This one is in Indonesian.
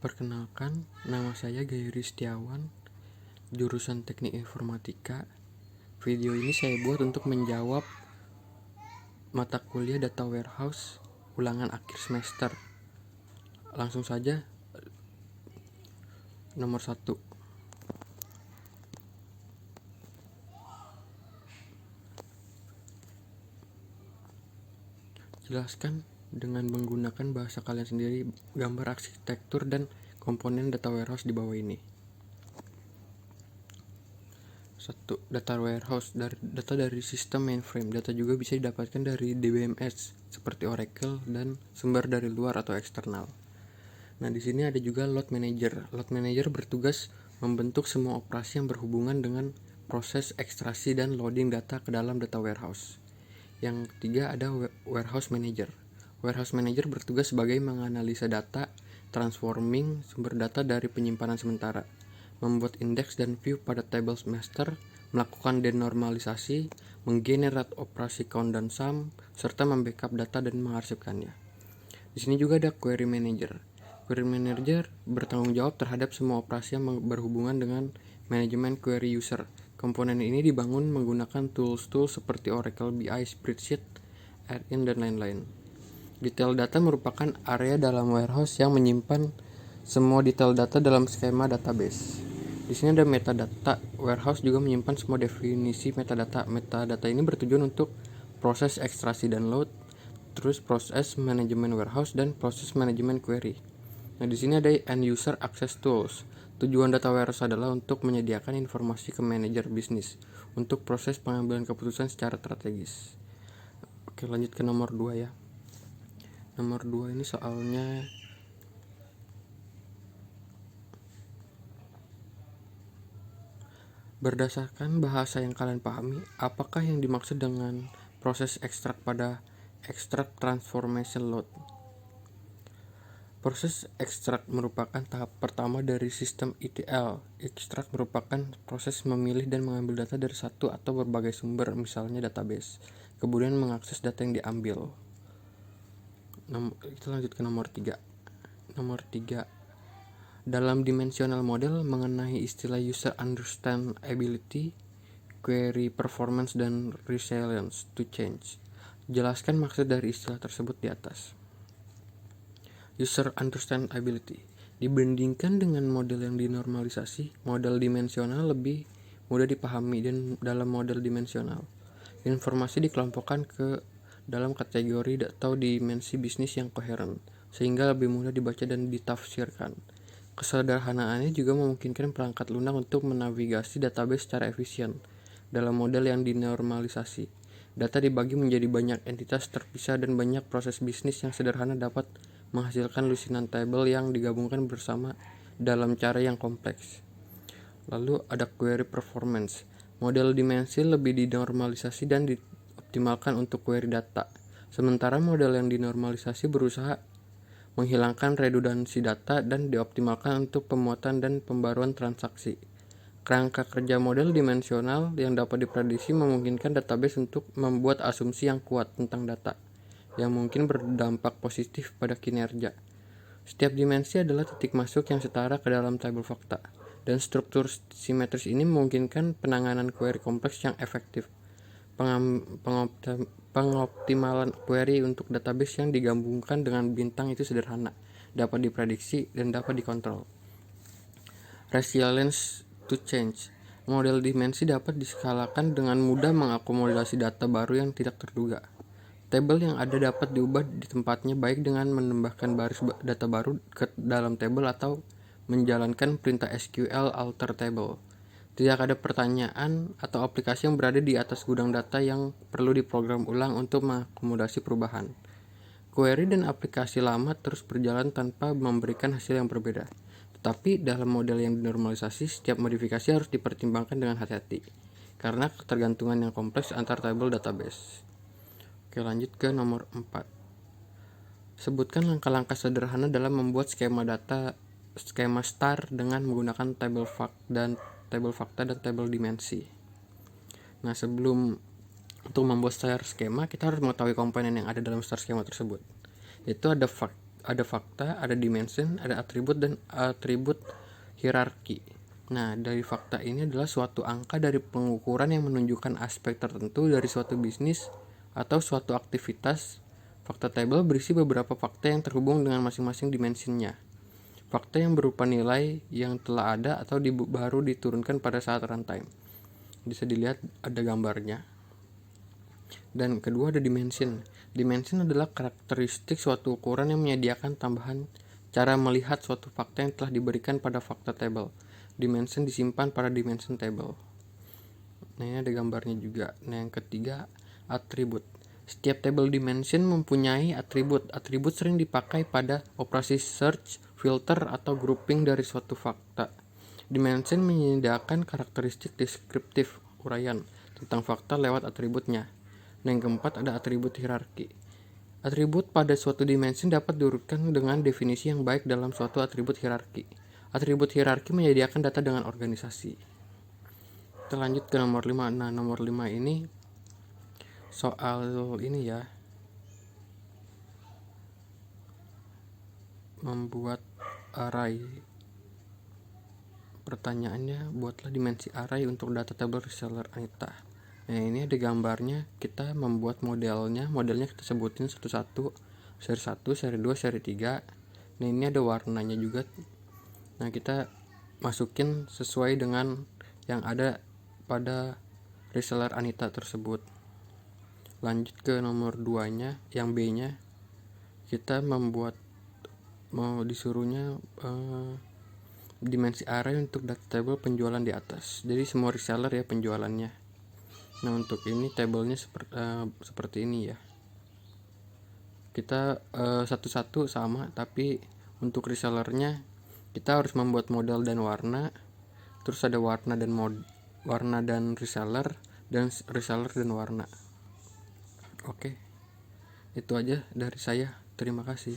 Perkenalkan, nama saya Gayuri Setiawan, jurusan Teknik Informatika. Video ini saya buat untuk menjawab mata kuliah Data Warehouse ulangan akhir semester. Langsung saja, nomor 1. Jelaskan dengan menggunakan bahasa kalian sendiri gambar arsitektur dan komponen data warehouse di bawah ini. 1. Data warehouse, data dari sistem mainframe. Data juga bisa didapatkan dari DBMS seperti Oracle dan sumber dari luar atau eksternal. Nah, di sini ada juga load manager. Load manager bertugas membentuk semua operasi yang berhubungan dengan proses ekstraksi dan loading data ke dalam data warehouse. Yang ketiga ada warehouse manager. Warehouse manager bertugas sebagai menganalisa data, transforming sumber data dari penyimpanan sementara, membuat indeks dan view pada table master, melakukan denormalisasi, menggenerate operasi count dan sum, serta membackup data dan mengarsipkannya. Di sini juga ada query manager. Query manager bertanggung jawab terhadap semua operasi yang berhubungan dengan manajemen query user. Komponen ini dibangun menggunakan tools-tools seperti Oracle BI, Spreadsheet, Add-in, dan lain-lain. Detail data merupakan area dalam warehouse yang menyimpan semua detail data dalam skema database. Di sini ada metadata. Warehouse juga menyimpan semua definisi metadata. Metadata ini bertujuan untuk proses ekstraksi dan load, terus proses manajemen warehouse dan proses manajemen query. Nah, di sini ada end user access tools. Tujuan data warehouse adalah untuk menyediakan informasi ke manajer bisnis untuk proses pengambilan keputusan secara strategis. Oke, lanjut ke nomor 2 ya. Nomor 2 ini soalnya berdasarkan bahasa yang kalian pahami, apakah yang dimaksud dengan proses ekstrak pada extract transformation load? Proses ekstrak merupakan tahap pertama dari sistem ETL. Ekstrak merupakan proses memilih dan mengambil data dari satu atau berbagai sumber, misalnya database, kemudian mengakses data yang diambil. Kita lanjut ke nomor 3. Nomor 3. Dalam dimensional model mengenai istilah user understand ability, query performance, dan resilience to change. Jelaskan maksud dari istilah tersebut di atas. User understand ability. Dibandingkan dengan model yang dinormalisasi, model dimensional lebih mudah dipahami dan dalam model dimensional, informasi dikelompokkan ke dalam kategori atau dimensi bisnis yang koheren, sehingga lebih mudah dibaca dan ditafsirkan. Kesederhanaannya juga memungkinkan perangkat lunak untuk menavigasi database secara efisien. Dalam model yang dinormalisasi, data dibagi menjadi banyak entitas terpisah dan banyak proses bisnis yang sederhana dapat menghasilkan lusinan table yang digabungkan bersama dalam cara yang kompleks. Lalu ada query performance. Model dimensi lebih dinormalisasi dan dioptimalkan untuk query data. Sementara model yang dinormalisasi berusaha menghilangkan redundansi data dan dioptimalkan untuk pemuatan dan pembaruan transaksi. Kerangka kerja model dimensional yang dapat diprediksi memungkinkan database untuk membuat asumsi yang kuat tentang data, yang mungkin berdampak positif pada kinerja. Setiap dimensi adalah titik masuk yang setara ke dalam tabel fakta, dan struktur simetris ini memungkinkan penanganan query kompleks yang efektif. Pengoptimalan query untuk database yang digabungkan dengan bintang itu sederhana, dapat diprediksi, dan dapat dikontrol. Resilience to change. Model dimensi dapat diskalakan dengan mudah mengakomodasi data baru yang tidak terduga. Tabel yang ada dapat diubah di tempatnya baik dengan menambahkan baris data baru ke dalam tabel atau menjalankan perintah SQL alter table. Tidak ada pertanyaan atau aplikasi yang berada di atas gudang data yang perlu diprogram ulang untuk mengakomodasi perubahan. Query dan aplikasi lama terus berjalan tanpa memberikan hasil yang berbeda. Tetapi dalam model yang dinormalisasi, setiap modifikasi harus dipertimbangkan dengan hati-hati, karena ketergantungan yang kompleks antar tabel database. Oke, lanjut ke nomor 4. Sebutkan langkah-langkah sederhana dalam membuat skema star dengan menggunakan tabel fakta dan tabel dimensi. Nah, sebelum untuk membuat star skema, kita harus mengetahui komponen yang ada dalam star skema tersebut. Yaitu ada ada fakta, ada dimension, ada atribut, dan atribut hierarki. Nah, dari fakta ini adalah suatu angka dari pengukuran yang menunjukkan aspek tertentu dari suatu bisnis atau suatu aktivitas. Fakta table berisi beberapa fakta yang terhubung dengan masing-masing dimensinya. Fakta yang berupa nilai yang telah ada atau baru diturunkan pada saat runtime. Bisa dilihat ada gambarnya. Dan kedua ada dimension. Dimension adalah karakteristik suatu ukuran yang menyediakan tambahan cara melihat suatu fakta yang telah diberikan pada fakta table. Dimension disimpan pada dimension table. Nah, ini ada gambarnya juga. Nah, yang ketiga, atribut. Setiap table dimension mempunyai atribut. Atribut sering dipakai pada operasi search, filter, atau grouping dari suatu fakta. Dimension menyediakan karakteristik deskriptif, uraian tentang fakta lewat atributnya. Nah, yang keempat ada atribut hierarki. Atribut pada suatu dimension dapat diurutkan dengan definisi yang baik dalam suatu atribut hierarki. Atribut hierarki menyediakan data dengan organisasi. Kita lanjut ke nomor 5. Nah, nomor 5 ini soal ini ya. Membuat array. Pertanyaannya, buatlah dimensi array untuk data table reseller Anita. Nah, ini ada gambarnya. Kita membuat modelnya. Modelnya kita sebutin satu-satu. Seri 1, seri 2, seri 3. Nah, ini ada warnanya juga. Nah, kita masukin sesuai dengan yang ada pada reseller Anita tersebut. Lanjut ke nomor 2 nya, yang B nya. Kita mau disuruhnya dimensi array untuk data table penjualan di atas. Jadi semua reseller ya penjualannya. Nah, untuk ini tablenya seperti ini ya. Kita satu-satu sama, tapi untuk resellernya kita harus membuat model dan warna. Terus ada warna dan reseller, dan reseller dan warna. Oke. Itu aja dari saya. Terima kasih.